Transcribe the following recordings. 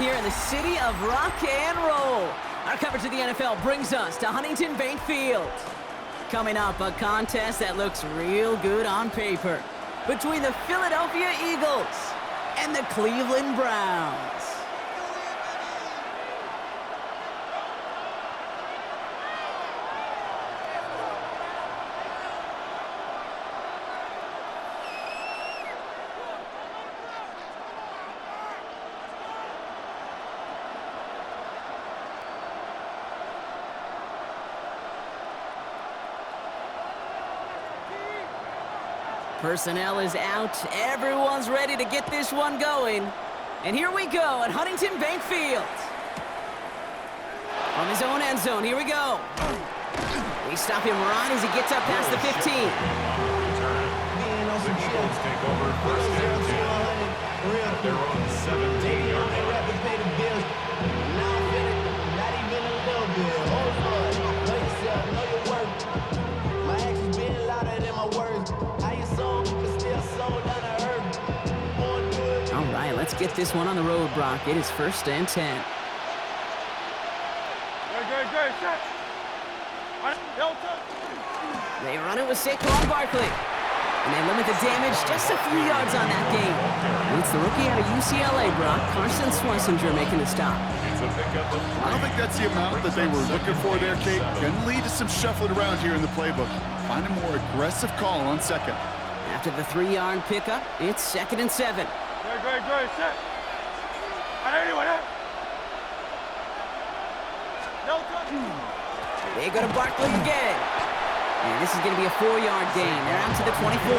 here in the city of rock and roll. Our coverage of the NFL brings us to Huntington Bank Field. Coming up, a contest that looks real good on paper between the Philadelphia Eagles and the Cleveland Browns. Personnel is out. Everyone's ready to get this one going. And here we go at Huntington Bank Field. From his own end zone, here we go. We stop him right as he gets up past the 15. The Eagles take over first and 10. They're on 17-yard line. All right, let's get this one on the road, Brock. It is first and 10. They run it with Saquon Barkley. And they limit the damage just a few yards on that game. And it's the rookie out of UCLA, Brock, Carson Swessinger, making the stop. I don't think that's the amount that they were looking for there, Kate. Going to lead to some shuffling around here in the playbook. Find a more aggressive call on second. After the 3-yard pickup, it's second and 7. They go to Barkley again. And this is going to be a 4-yard gain. They're out to the 24.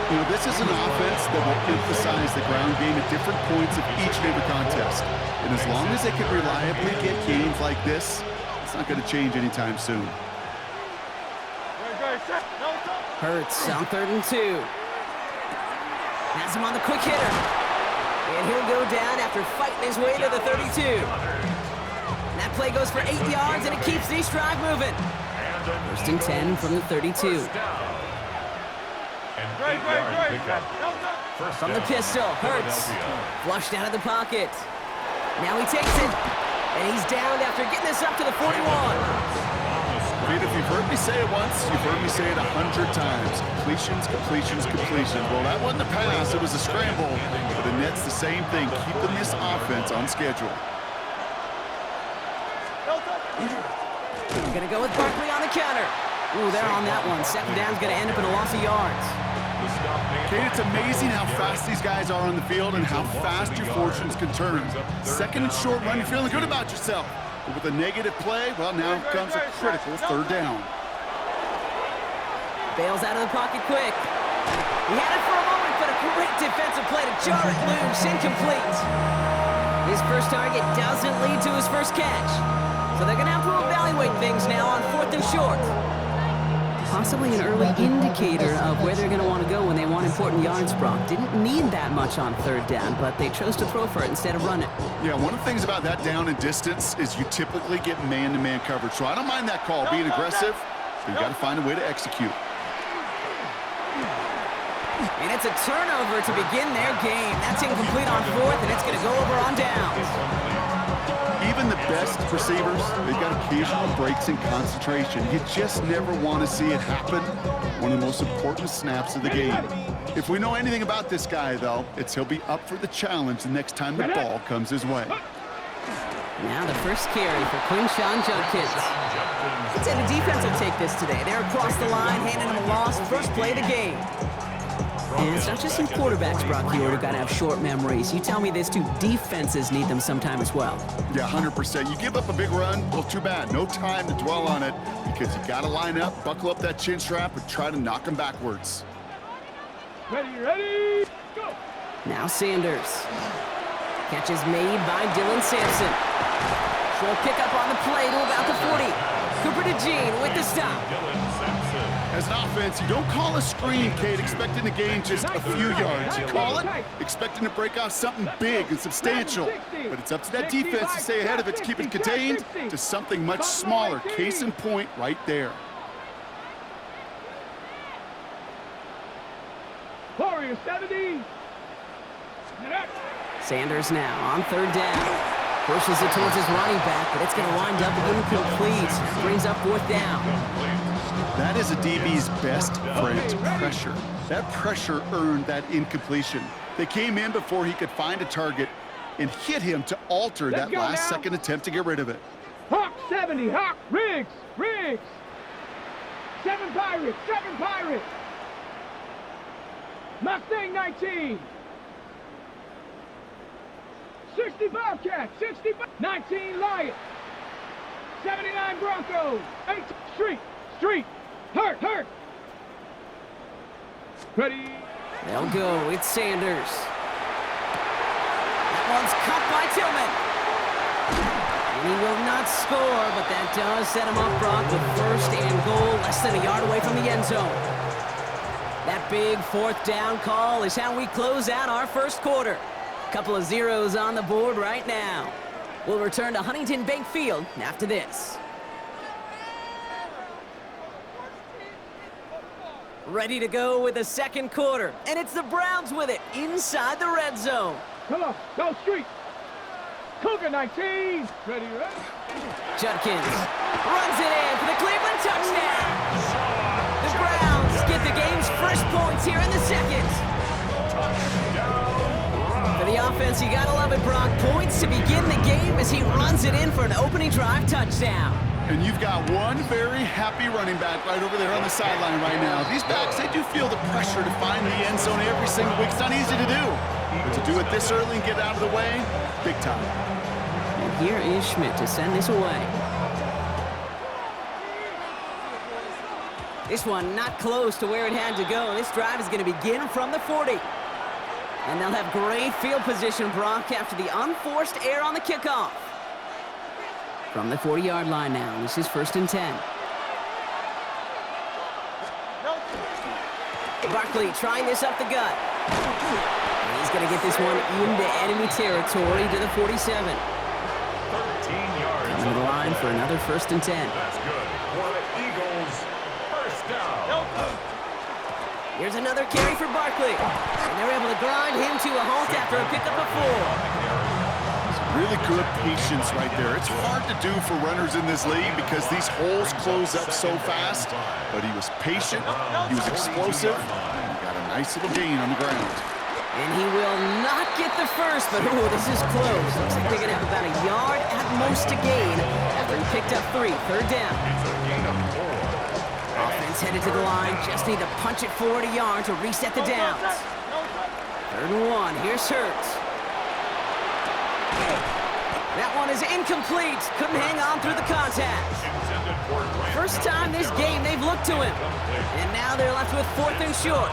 You know, this is an offense that will emphasize the ground game at different points of each and every contest. And as long as they can reliably get gains like this, it's not going to change anytime soon. Hurts on 3rd and 2. Has him on the quick hitter. And he'll go down after fighting his way to the 32. And that play goes for 8 yards, and it keeps these drive moving. First and 10 from the 32. From the pistol, Hurts. Flushed out of the pocket. Now he takes it. And he's down after getting this up to the 41. If you've heard me say it once, you've heard me say it 100 times. Completions, completions, completions. Well, that wasn't a pass, it was a scramble. But the Nets, the same thing, keeping this offense on schedule. We're going to go with Barkley on the counter. Ooh, they're on that one. Second down's going to end up in a loss of yards. Kate, it's amazing how fast these guys are on the field and how fast your fortunes can turn. Second and short run, you're feeling good about yourself. But with a negative play, well, now comes a critical 3rd down. Bails out of the pocket quick. He had it for a moment, but a great defensive play to jar it loose. Incomplete. His first target doesn't lead to his first catch. So they're going to have to evaluate things now on 4th and short. Possibly an early indicator of where they're going to want to go when they want important yards, Brock. Didn't need that much on 3rd down, but they chose to throw for it instead of run it. Yeah, one of the things about that down and distance is you typically get man-to-man coverage. So I don't mind that call, being aggressive, but you got to find a way to execute. And it's a turnover to begin their game. That's incomplete on 4th, and it's going to go over on downs. Even the best receivers, they've got occasional breaks in concentration. You just never want to see it happen. One of the most important snaps of the game. If we know anything about this guy, though, it's he'll be up for the challenge the next time the ball comes his way. Now the first carry for Quinshawn Judkins. Let's say the defense will take this today. They're across the line, handing him a loss. First play of the game. And it's not just some quarterbacks, Brock, who got to have short memories. You tell me this too, defenses need them sometime as well. Yeah, 100%. You give up a big run, well, too bad. No time to dwell on it because you got to line up, buckle up that chin strap, and try to knock them backwards. Ready, go! Now Sanders. Catch is made by Dylan Sampson. Short pickup on the play to about the 40. Cooper DeJean with the stop. As an offense, you don't call a screen, Kate, expecting to gain just a few yards. You call it expecting to break off something big and substantial. But it's up to that defense to stay ahead of it, to keep it contained to something much smaller. Case in point right there. Warrior 70. Sanders now on third down. Pushes it towards his running back, but it's going to wind up incomplete. Brings up fourth down. That is a DB's best friend, pressure. That pressure earned that incompletion. They came in before he could find a target and hit him to alter that last-second attempt to get rid of it. Hawk 70, Hawk, Regs. 7 Pirates. Mustang 19. 60 Bobcats, 19 Lions. 79 Broncos. 8 Street. Hurt. Ready. They'll go with Sanders. That one's cut by Tillman. And he will not score, but that does set him up, Brock, with first and goal, less than a yard away from the end zone. That big fourth down call is how we close out our first quarter. Couple of zeros on the board right now. We'll return to Huntington Bank Field after this. Ready to go with the second quarter, and it's the Browns with it inside the red zone. Come on, go Street. Cougar 19. Ready. Judkins runs it in for the Cleveland touchdown. The Browns get the game's first points here in the second. For the offense, you gotta love it, Brock. Points to begin the game as he runs it in for an opening drive touchdown. And you've got one very happy running back right over there on the sideline right now. These backs, they do feel the pressure to find the end zone every single week. It's not easy to do. But to do it this early and get out of the way, big time. And here is Schmidt to send this away. This one not close to where it had to go. This drive is going to begin from the 40. And they'll have great field position, Brock, after the unforced error on the kickoff. From the 40-yard line now, this is first and 10. Barkley trying this up the gut. And he's going to get this one into enemy territory to the 47. 13 yards. Coming to the line for another first and 10. That's good. For the Eagles, first down. Here's another carry for Barkley. And they're able to grind him to a halt after a pickup of 4. Really good patience right there. It's hard to do for runners in this league because these holes close up so fast. But he was patient, he was explosive, and he got a nice little gain on the ground. And he will not get the first, but ooh, this is close. Looks like they're going to have about a yard at most to gain after he picked up 3. Third down. It's a gain of 4. Offense headed to the line. Just need to punch it forward a yard to reset the downs. Third and 1. Here's Hurts. That one is incomplete. Couldn't hang on through the contact. First time this game they've looked to him. And now they're left with 4th and short.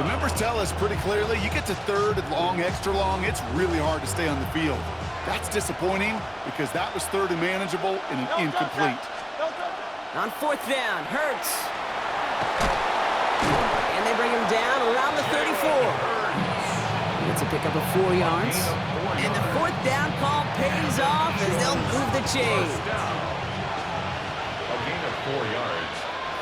The numbers tell us pretty clearly, you get to 3rd and long, extra long, it's really hard to stay on the field. That's disappointing because that was 3rd and manageable and an incomplete. On 4th down, Hurts. And they bring him down around the 34. It's a pickup of 4 yards. And the 4th down call pays off as they'll move the chains. A gain of 4 yards.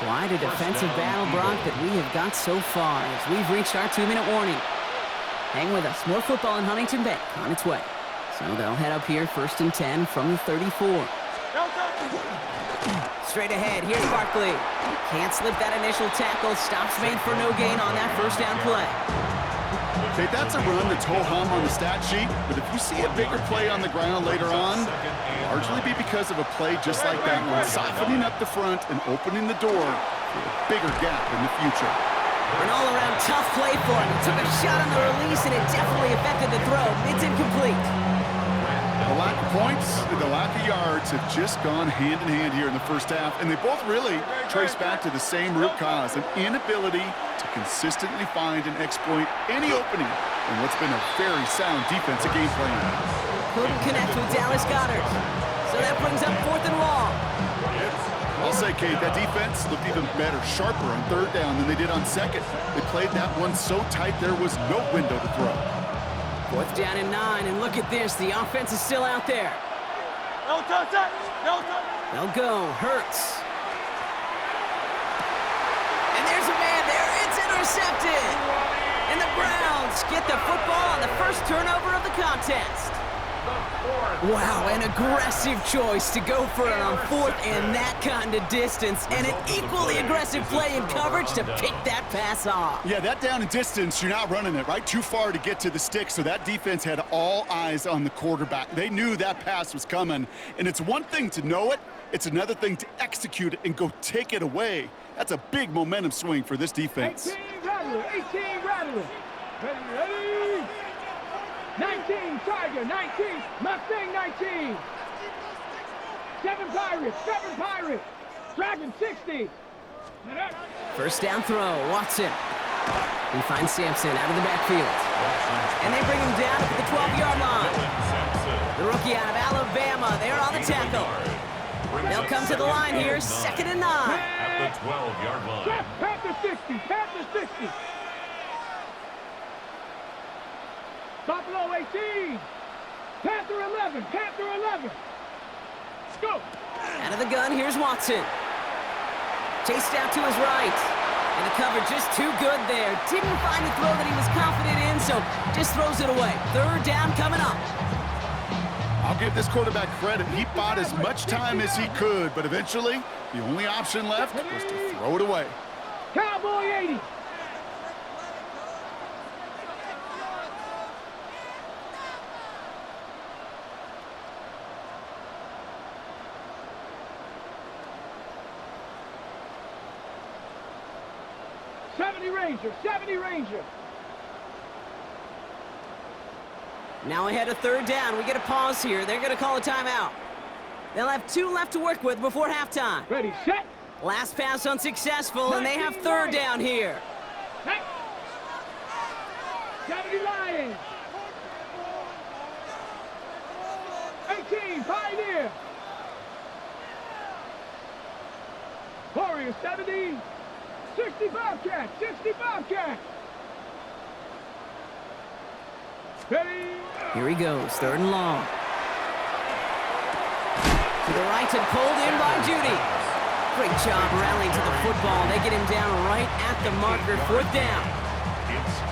Quite a defensive battle, Brock, that we have got so far as we've reached our 2-minute warning. Hang with us. More football in Huntington Bank on its way. So they'll head up here first and 10 from the 34. Straight ahead, here's Barkley. Can't slip that initial tackle. Stops made for no gain on that first down play. Okay, that's a run that's ho-hum on the stat sheet, but if you see a bigger play on the ground later on, largely be because of a play just like that one, softening up the front and opening the door for a bigger gap in the future. An all-around tough play for him. He took a shot on the release, and it definitely affected the throw. It's incomplete. The lack of points and the lack of yards have just gone hand in hand here in the first half, and they both really trace back to the same root cause, an inability to consistently find and exploit any opening in what's been a very sound defensive game plan. Couldn't connect with Dallas Goedert. So that brings up 4th and long. I'll say, Kate, that defense looked even better, sharper on 3rd down than they did on 2nd. They played that one so tight there was no window to throw. 4th down and 9, and look at this. The offense is still out there. They'll go. Hurts. And there's a man there. It's intercepted. And the Browns Colts get the football on the first turnover of the contest. Wow, an aggressive choice to go for it on fourth and that kind of distance, and an equally aggressive play in coverage to pick that pass off. Yeah, that down and distance, you're not running it, right? Too far to get to the stick, so that defense had all eyes on the quarterback. They knew that pass was coming, and it's one thing to know it, it's another thing to execute it and go take it away. That's a big momentum swing for this defense. 18 Rattler, 18 Rattler. Ready. 19 Tiger, 19 Mustang, 19. 7 Pirates. Dragon, 60. First down throw, Watson. He finds Sampson out of the backfield. And they bring him down at the 12-yard line. The rookie out of Alabama, they're on the tackle. They'll come to the line here, 2nd and 9. At the 12-yard line. Panther 60, Panther 60. Buffalo 18. Panther 11, Panther 11. Let's go. Out of the gun, here's Watson. Chased out to his right. And the cover just too good there. Didn't find the throw that he was confident in, so just throws it away. 3rd down coming up. I'll give this quarterback credit. He bought as much time as he could, but eventually, the only option left was to throw it away. Cowboy 80. '70 Ranger. Now ahead of 3rd down. We get a pause here. They're going to call a timeout. They'll have 2 left to work with before halftime. Ready, set. Last pass unsuccessful, and they have 3rd down here. 70 Lions. 18 Pioneer. Warrior 70. 60 Bobcat. 60 Bobcat. Ready. Here he goes, 3rd and long. To the right and pulled in by Judy. Great job rallying to the football. They get him down right at the marker, 4th down.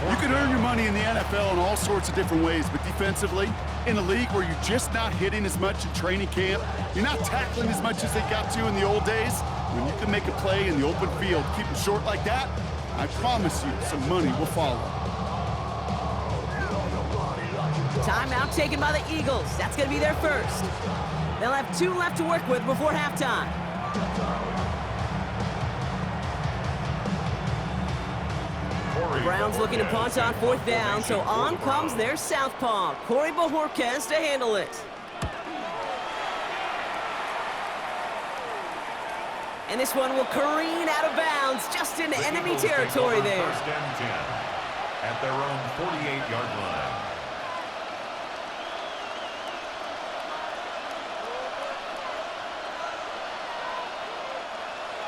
You can earn your money in the NFL in all sorts of different ways, but defensively, in a league where you're just not hitting as much in training camp, you're not tackling as much as they got to in the old days, when you can make a play in the open field, keep them short like that, I promise you some money will follow. Timeout taken by the Eagles. That's going to be their first. They'll have 2 left to work with before halftime. The Browns looking to punt on 4th down, so on comes their southpaw, Corey Bojorquez, to handle it. And this one will careen out of bounds, just into enemy territory there. 1st and 10 at their own 48-yard line.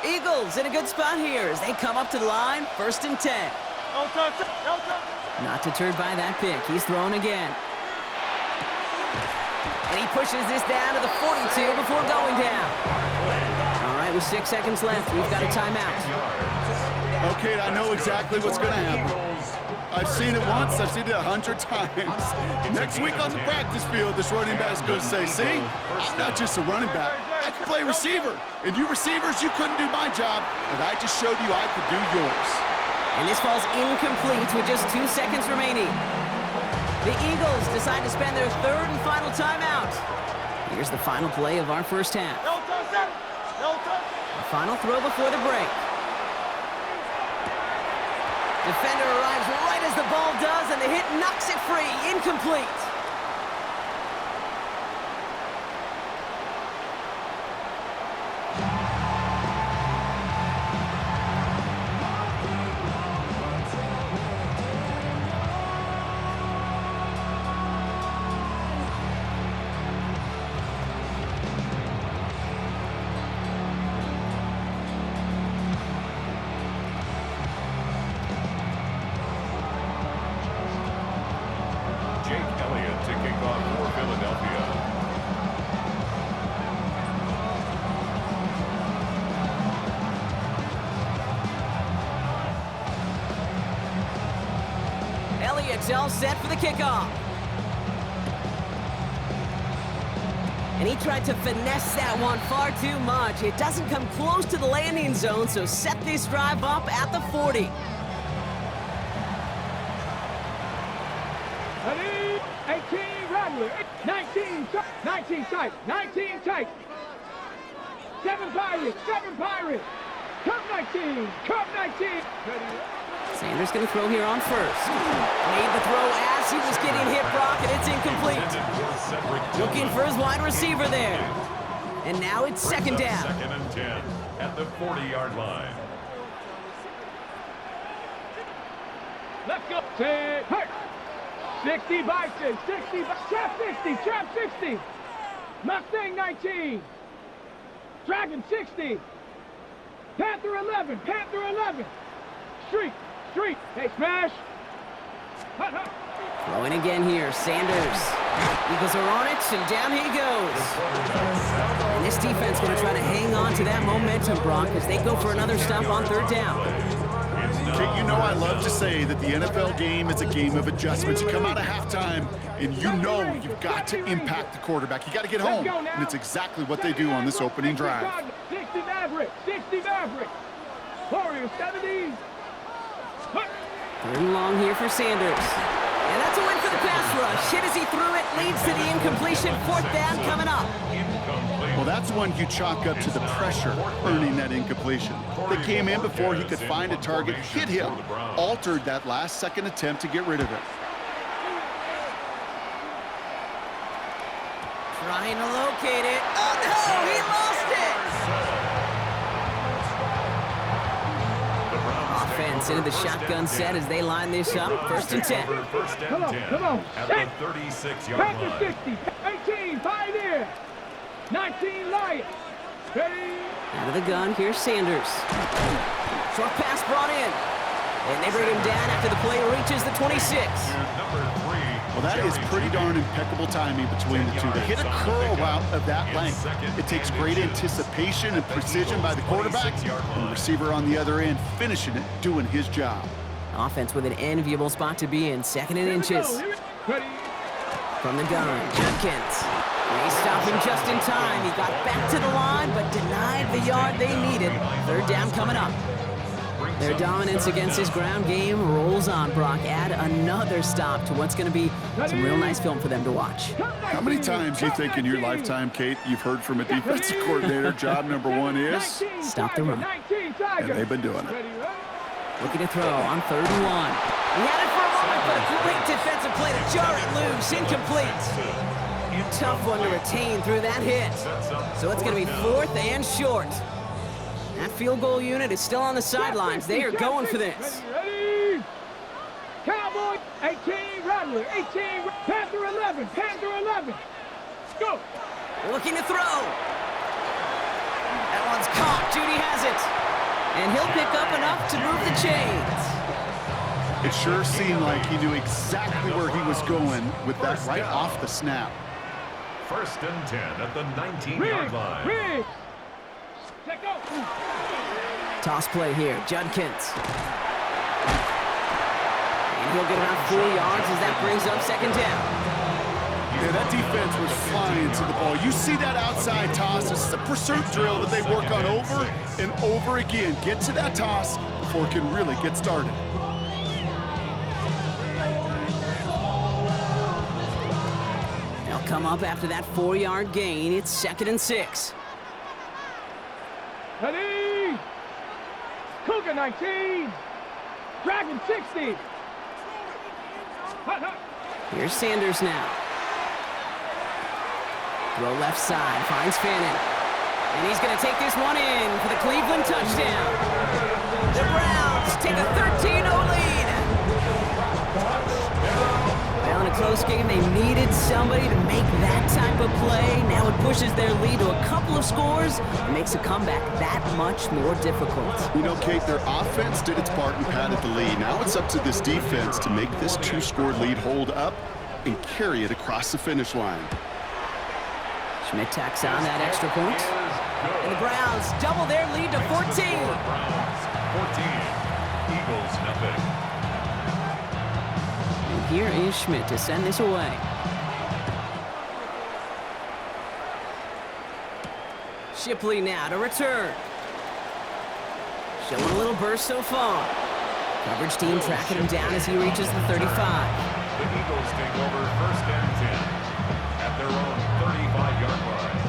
Eagles in a good spot here as they come up to the line, 1st and 10. Not deterred by that pick. He's throwing again. And he pushes this down to the 42 before going down. All right, with 6 seconds left, we've got a timeout. Okay, I know exactly what's going to happen. I've seen it once, I've seen it 100 times. Next week on the practice field, this running back's going to say, see, I'm not just a running back. I can play receiver. And you receivers, you couldn't do my job, but I just showed you I could do yours. And this falls incomplete with just 2 seconds remaining. The Eagles decide to spend their 3rd and final timeout. Here's the final play of our first half. The final throw before the break. Defender arrives right as the ball does, and the hit knocks it free. Incomplete. It's all set for the kickoff. And he tried to finesse that one far too much. It doesn't come close to the landing zone, so set this drive up at the 40. Ready? 18, Rattler. 19 tight. 19 tight. 7 Pirates. Cup 19. Sanders going to throw here on first. Made the throw as he was getting hit, Brock, and it's incomplete. Looking for his wide receiver there. And now it's second down. Second and 10 at the 40-yard line. Let's go. Say, hey. 60 Bison. Trap 60. Mustang 19. Dragon 60. Panther 11. Street. Hey, smash. Throwing again here, Sanders. Eagles are on it, and down he goes. And this defense going to try to hang on to that momentum, Brock, as they go for another stop on third down. Kate, you know I love to say that the NFL game is a game of adjustments. You come out of halftime, and you know you've got to impact the quarterback. You got to get home, and it's exactly what they do on this opening drive. 60 Maverick. Warriors 70. Third and long here for Sanders. And that's a win for the pass rush. Hit as he threw it, leads to the incompletion. Fourth down coming up. Well, that's one you chalk up to the pressure earning that incompletion. They came in before he could find a target, hit him, altered that last-second attempt to get rid of it. Trying to locate it. Oh, no! He lost it! Offense into the shotgun set as they line this up. First and 10. Come on. At the 36-yard Panther line. 60. 18 Pioneer. 19 Lion. Ready? Out of the gun, here's Sanders. Short pass brought in. And they bring him down after the play reaches the 26. Well, that is pretty darn impeccable timing between the two. To hit a curl route of that length, it takes great anticipation and precision by the quarterback, and the receiver on the other end finishing it, doing his job. Offense with an enviable spot to be in. Second and inches. Ready? From the gun, Judkins. They stopped him just in time. He got back to the line, but denied the yard they needed. Third down coming up. Their dominance against his ground game rolls on, Brock. Add another stop to what's going to be some real nice film for them to watch. How many times do you think in your lifetime, Kate, you've heard from a defensive coordinator, job number one is? Stop the run. And they've been doing it. Looking to throw on third and one. He had it for a moment, but a great defensive play to jar it loose. Incomplete. Tough one to retain through that hit. So it's going to be fourth and short. That field goal unit is still on the sidelines. They are going for this. Ready? Cowboy 18 Rattler. 18 Panther 11. Go. Looking to throw. That one's caught. Judy has it. And he'll pick up enough to move the chains. It sure seemed like he knew exactly where he was going with that right off the snap. First and 10 at the 19-yard line. Regs. Check go. Toss play here. Judkins. And he'll get about 4 yards as that brings up second down. Yeah, that defense was flying to the ball. You see that outside toss. This is a pursuit drill that they work on over and over again. Get to that toss before it can really get started. They'll come up after that 4-yard gain. It's second and 6. Ready? Cougar 19. Dragon 60. Here's Sanders now. Throw left side, finds Fannin. And he's going to take this one in for the Cleveland touchdown. The Browns take a 13-0 lead. Well, in a close game, they needed somebody to make that type of play. Now it pushes their lead to a couple of scores and makes a comeback that much more difficult. You know, Kate, their offense did its part and padded the lead. Now it's up to this defense to make this 2-score lead hold up and carry it across the finish line. Schmidt tacks on that extra point. And the Browns double their lead to 14. Browns 14, Eagles nothing. here is Schmidt to send this away. Shipley now to return. Showing a little burst so far. Coverage team tracking him down as he reaches the 35. The Eagles take over first and 10 at their own 35-yard line.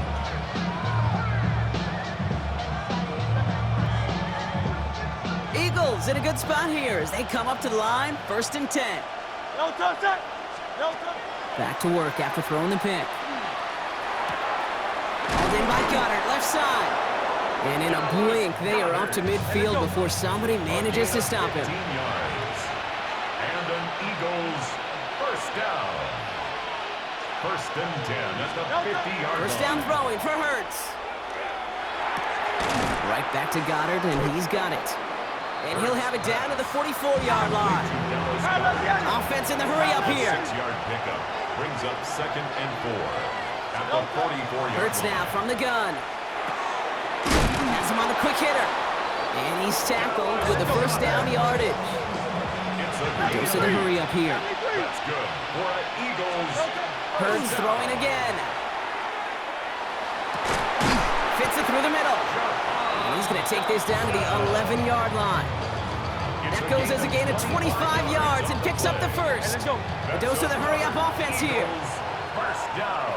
Eagles in a good spot here as they come up to the line, first and 10. No touchdown. No touchdown. Back to work after throwing the pick. Hauled in by Goddard, left side. And in a blink, they are up to midfield before somebody manages to stop him. 15 yards. And an Eagles first down. First and 10 at the 50-yard line. First down throwing for Hurts. Right back to Goddard, and he's got it. And he'll have it down to the 44-yard line. Offense in the hurry up here. 6-yard pickup brings up second and 4 at the 44-yard Hurts line. now from the gun. Has him on the quick hitter. And he's tackled with the first down yardage. Goes to the hurry up here. That's good for an Eagles. Hurts throwing again. Fits it through the middle. And he's going to take this down to the 11-yard line. That goes as a gain of 25 yards and picks up the first. A dose of the hurry-up offense here. First down.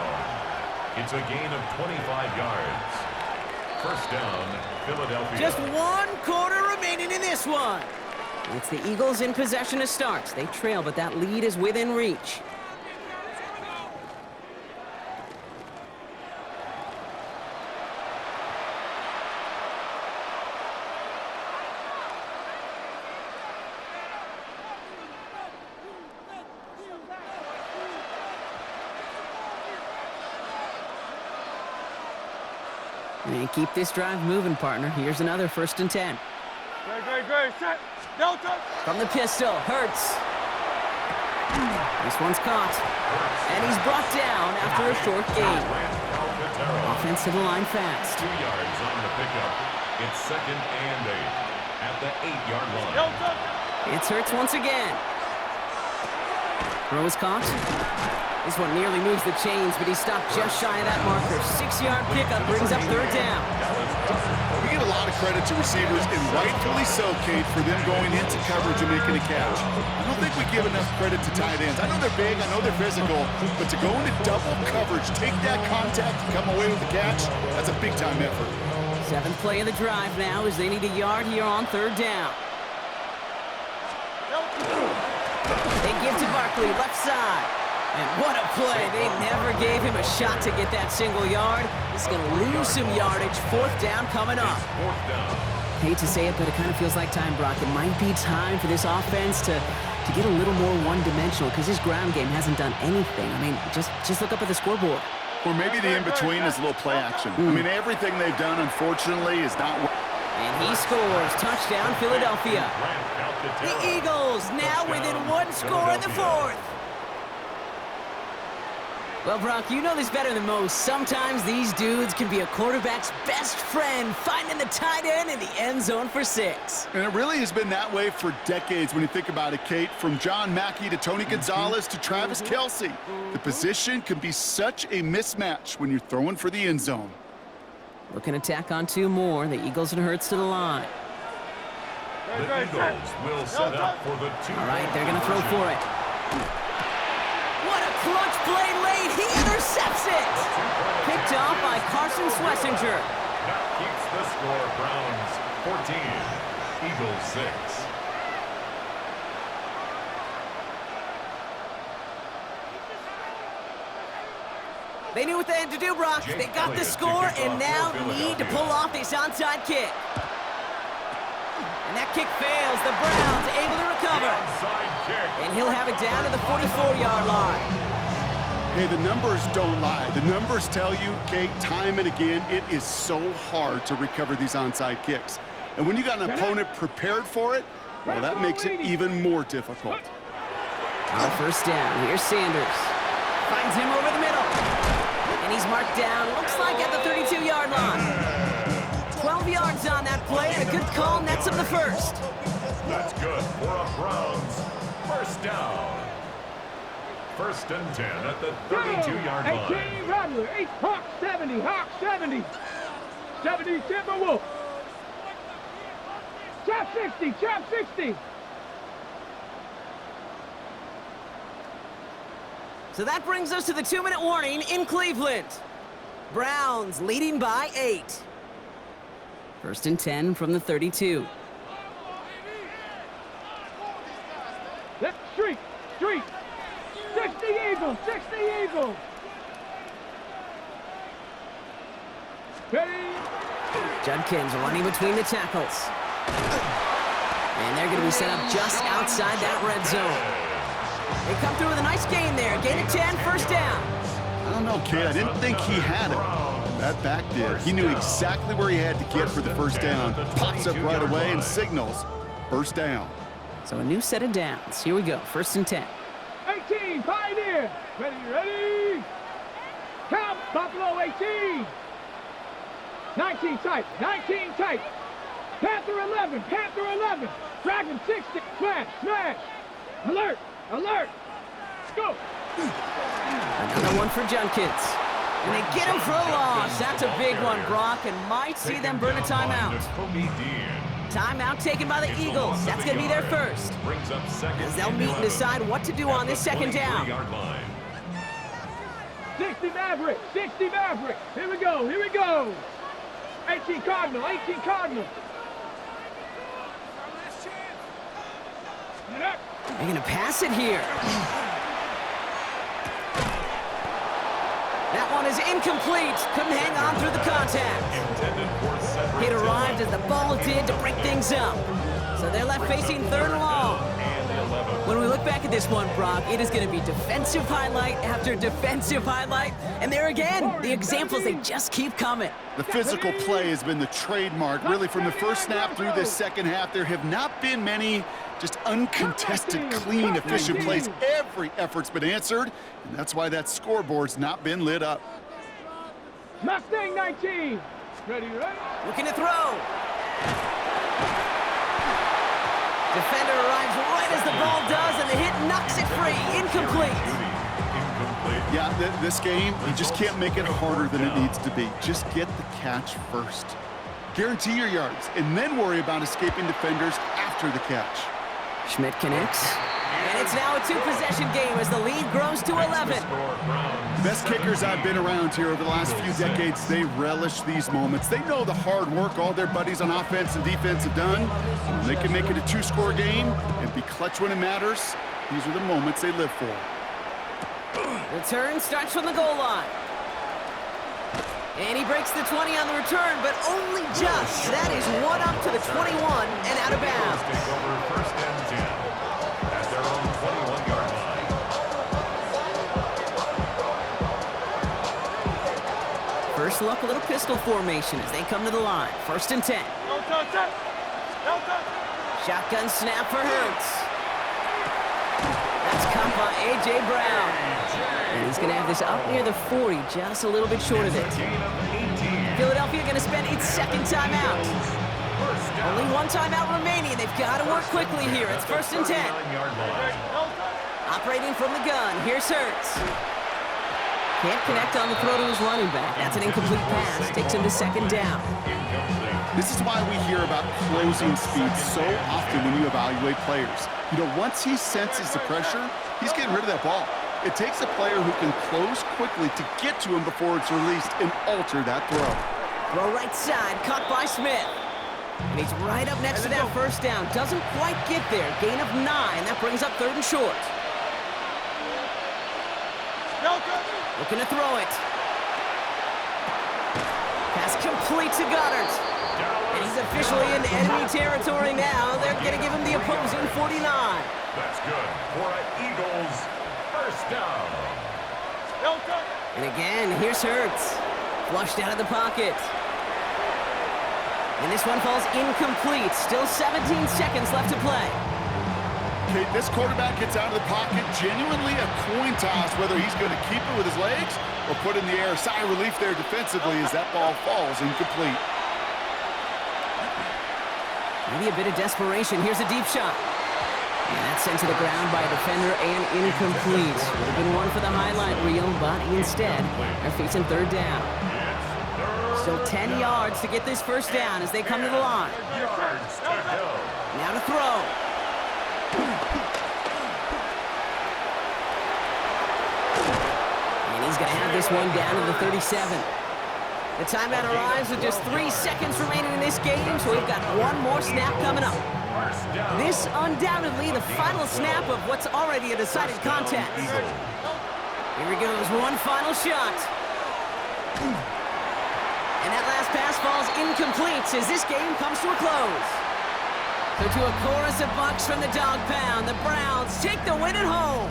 It's a gain of 25 yards. First down, Philadelphia. Just 1 quarter remaining in this one. It's the Eagles in possession to start. They trail, but that lead is within reach. And keep this drive moving, partner. Here's another first and 10. Great. Set. No touch. From the pistol, Hurts. This one's caught. And he's brought down after a short gain. Offense to the line fast. 2 yards on the pickup. It's second and 8 at the 8-yard line. No touch. It's Hurts once again. Throw is caught. This one nearly moves the chains, but he stopped just shy of that marker. 6-yard pickup brings up third down. We get a lot of credit to receivers, and rightfully so, Kate, for them going into coverage and making a catch. I don't think we give enough credit to tight ends. I know they're big, I know they're physical, but to go into double coverage, take that contact, and come away with the catch, that's a big-time effort. 7th play of the drive now as they need a yard here on third down. They give to Barkley, left side. And what a play. They never gave him a shot to get that single yard. He's going to lose some yardage. 4th down coming up. 4th down. Hate to say it, but it kind of feels like time, Brock. It might be time for this offense to get a little more one-dimensional because his ground game hasn't done anything. I mean, just look up at the scoreboard. Or maybe the in-between is a little play action. I mean, everything they've done, unfortunately, is not... And he scores. Touchdown, Philadelphia. The Eagles now within 1 score in the 4th. Well, Brock, you know this better than most. Sometimes these dudes can be a quarterback's best friend, finding the tight end in the end zone for 6. And it really has been that way for decades when you think about it, Kate. From John Mackey to Tony Gonzalez to Travis Kelce. The position can be such a mismatch when you're throwing for the end zone. Looking to tack on 2 more. The Eagles and Hurts to the line. The Eagles will set up for the 2. All right, they're going to throw for it. What a clutch play late. He intercepts it. Picked off by Carson Schlesinger. That keeps the score. Browns 14, Eagles 6. They knew what they had to do, Brock. They got the score and now need to pull off this onside kick. And that kick fails. The Browns able to recover. And he'll have it down to the 44-yard line. Hey, the numbers don't lie. The numbers tell you, Kate, time and again, it is so hard to recover these onside kicks. And when you got an opponent prepared for it, well, that makes it even more difficult. On first down, here's Sanders. Finds him over the middle. And he's marked down, looks like at the 32-yard line. 12 yards on that play, and a good call nets him the first. That's good for a Browns first down. First and 10 at the 32-yard line. 18, Rattler. 8, Hawk 70. Hawk 70. 70, Timberwolf. Trap 60. Trap 60. So that brings us to the 2-minute warning in Cleveland. Browns leading by 8. First and 10 from the 32. Left street. Street. 60 Eagles. 60 Eagles. Ready. Judkins running between the tackles. And they're going to be set up just outside that red zone. They come through with a nice gain there. Gain of 10, first down. I don't know, kid. I didn't think he had it. That back did. He knew exactly where he had to get for the first down. Pops up right away and signals first down. So a new set of downs. Here we go. First and 10. 18, Pioneer. Ready, ready. Count, Buffalo 18. 19 tight, 19 tight. Panther 11, Panther 11. Dragon 60, smash, smash. Alert, alert. Go. Another one for Judkins. And they get him for a loss. That's a big one, Brock, and might see them burn a timeout. Timeout taken by the Eagles. That's going to be their first. As they'll meet and decide what to do on this second down. 60 Maverick, 60 Maverick. Here we go, here we go. 18 Cardinal, 18 Cardinal. They're going to pass it here. That one is incomplete. Couldn't hang on through the contact. It arrived as the ball did to break things up. So they're left facing third and long. When we look back at this one, Brock, it is going to be defensive highlight after defensive highlight. And there again, the examples, they just keep coming. The physical play has been the trademark. Really, from the first snap through this second half, there have not been many just uncontested, clean, efficient plays. Every effort's been answered, and that's why that scoreboard's not been lit up. Mustang 19. Ready, ready. Looking to throw. Defender arrives right as the ball does, and the hit knocks it free. Incomplete. Yeah, this game, you just can't make it harder than it needs to be. Just get the catch first. Guarantee your yards, and then worry about escaping defenders after the catch. Schmidt connects. And it's now a two-possession game as the lead grows to 11. The best kickers I've been around here over the last few decades, they relish these moments. They know the hard work all their buddies on offense and defense have done. They can make it a two-score game and be clutch when it matters. These are the moments they live for. Return starts from the goal line. And he breaks the 20 on the return, but only just. That is one up to the 21 and out of bounds. First and 10 at their own 21-yard line. First look, a little pistol formation as they come to the line. First and 10. Shotgun snap for Hurts. That's caught by A.J. Brown. And he's going to have this up near the 40, just a little bit short of it. Philadelphia going to spend its second timeout. Only one timeout remaining. They've got to work quickly here. It's first and 10. Operating from the gun. Here's Hurts. Can't connect on the throw to his running back. That's an incomplete pass. Takes him to second down. This is why we hear about closing speed so often when you evaluate players. You know, once he senses the pressure, he's getting rid of that ball. It takes a player who can close quickly to get to him before it's released and alter that throw. Throw right side, caught by Smith. And he's right up next to that first down. Doesn't quite get there. Gain of 9. That brings up third and short. Looking to throw it. Pass complete to Goddard. And he's officially in enemy territory now. They're going to give him the opposing 49. That's good for an Eagles first down. And again, here's Hurts. Flushed out of the pocket. And this one falls incomplete. Still 17 seconds left to play. Okay, this quarterback gets out of the pocket. Genuinely a coin toss whether he's going to keep it with his legs or put it in the air. Sigh of relief there defensively as that ball falls incomplete. Maybe a bit of desperation. Here's a deep shot. And that's sent to the ground by a defender and incomplete. Would have been one for the highlight reel, but instead, they're facing third down. Still 10 yards to get this first down as they come to the line. Yards to go. Now to throw. And he's going to have this one down to the 37. The timeout arrives with just 3 seconds remaining in this game, so we've got one more snap coming up. This undoubtedly the final snap of what's already a decided contest. Here he goes, one final shot. And that last pass falls incomplete as this game comes to a close. So to a chorus of bucks from the dog pound, the Browns take the win at home.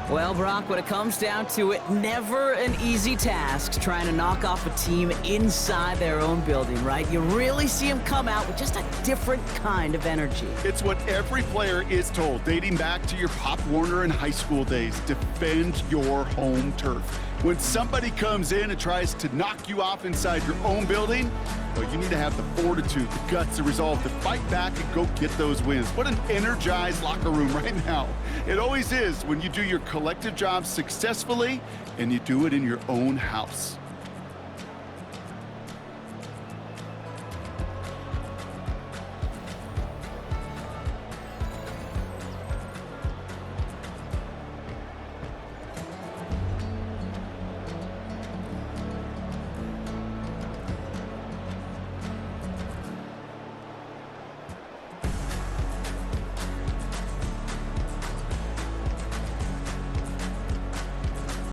Well, Brock, when it comes down to it, never an easy task trying to knock off a team inside their own building, right? You really see them come out with just a different kind of energy. It's what every player is told, dating back to your Pop Warner and high school days. Defend your home turf. When somebody comes in and tries to knock you off inside your own building, well, you need to have the fortitude, the guts, the resolve to fight back and go get those wins. What an energized locker room right now. It always is when you do your collective job successfully and you do it in your own house.